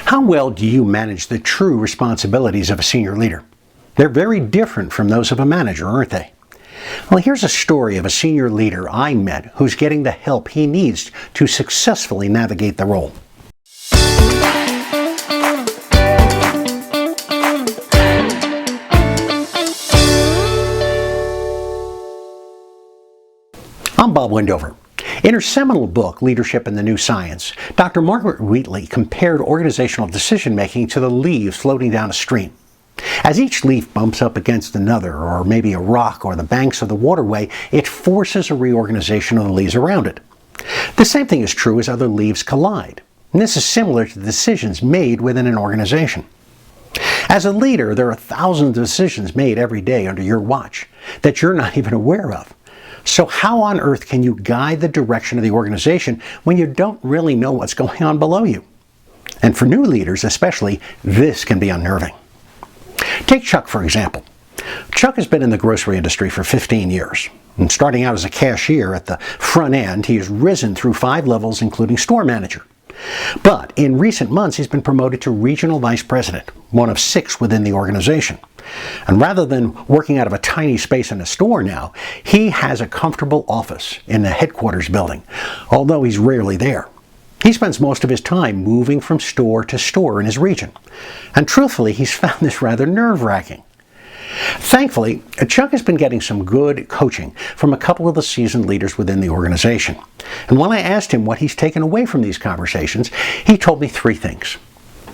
How well do you manage the true responsibilities of a senior leader? They're very different from those of a manager, aren't they? Well, here's a story of a senior leader I met who's getting the help he needs to successfully navigate the role. I'm Bob Wendover. In her seminal book, Leadership in the New Science, Dr. Margaret Wheatley compared organizational decision-making to the leaves floating down a stream. As each leaf bumps up against another, or maybe a rock or the banks of the waterway, it forces a reorganization of the leaves around it. The same thing is true as other leaves collide. And this is similar to the decisions made within an organization. As a leader, there are thousands of decisions made every day under your watch that you're not even aware of. So how on earth can you guide the direction of the organization when you don't really know what's going on below you? And for new leaders especially, this can be unnerving. Take Chuck, for example. Chuck has been in the grocery industry for 15 years. And starting out as a cashier at the front end, he has risen through 5 levels, including store manager. But in recent months, he's been promoted to regional vice president, one of 6 within the organization. And rather than working out of a tiny space in a store now, he has a comfortable office in the headquarters building, although he's rarely there. He spends most of his time moving from store to store in his region. And truthfully, he's found this rather nerve-wracking. Thankfully, Chuck has been getting some good coaching from a couple of the seasoned leaders within the organization. And when I asked him what he's taken away from these conversations, he told me 3 things.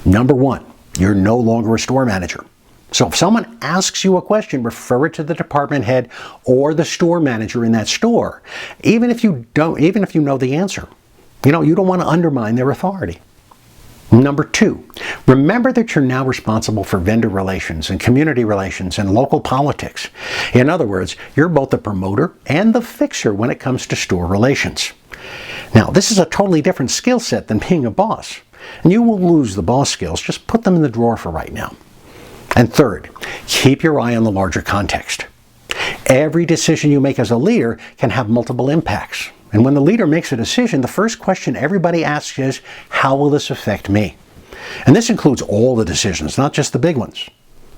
Number 1, you're no longer a store manager. So if someone asks you a question, refer it to the department head or the store manager in that store, even if you know the answer. You don't want to undermine their authority. Number 2, remember that you're now responsible for vendor relations and community relations and local politics. In other words, you're both the promoter and the fixer when it comes to store relations. Now, this is a totally different skill set than being a boss. And you will lose the boss skills. Just put them in the drawer for right now. And third, keep your eye on the larger context. Every decision you make as a leader can have multiple impacts. And when the leader makes a decision, the first question everybody asks is, how will this affect me? And this includes all the decisions, not just the big ones.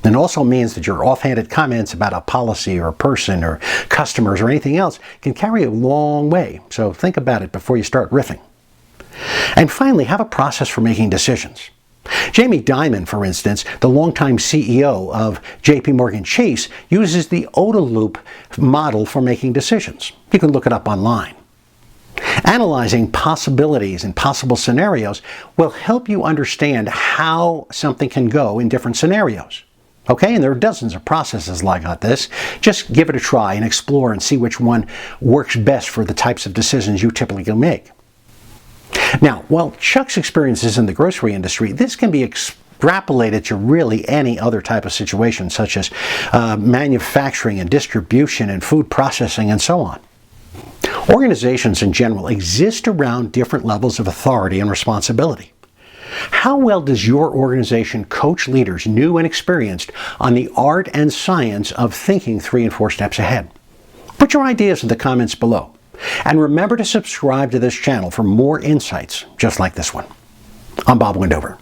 And also means that your offhanded comments about a policy or a person or customers or anything else can carry a long way. So think about it before you start riffing. And finally, have a process for making decisions. Jamie Dimon, for instance, the longtime CEO of JPMorgan Chase, uses the OODA loop model for making decisions. You can look it up online. Analyzing possibilities and possible scenarios will help you understand how something can go in different scenarios. Okay, and there are dozens of processes like this. Just give it a try and explore and see which one works best for the types of decisions you typically make. Now, while Chuck's experience is in the grocery industry, this can be extrapolated to really any other type of situation, such as manufacturing and distribution and food processing and so on. Organizations in general exist around different levels of authority and responsibility. How well does your organization coach leaders, new and experienced, on the art and science of thinking 3 and 4 steps ahead? Put your ideas in the comments below. And remember to subscribe to this channel for more insights just like this one. I'm Bob Wendover.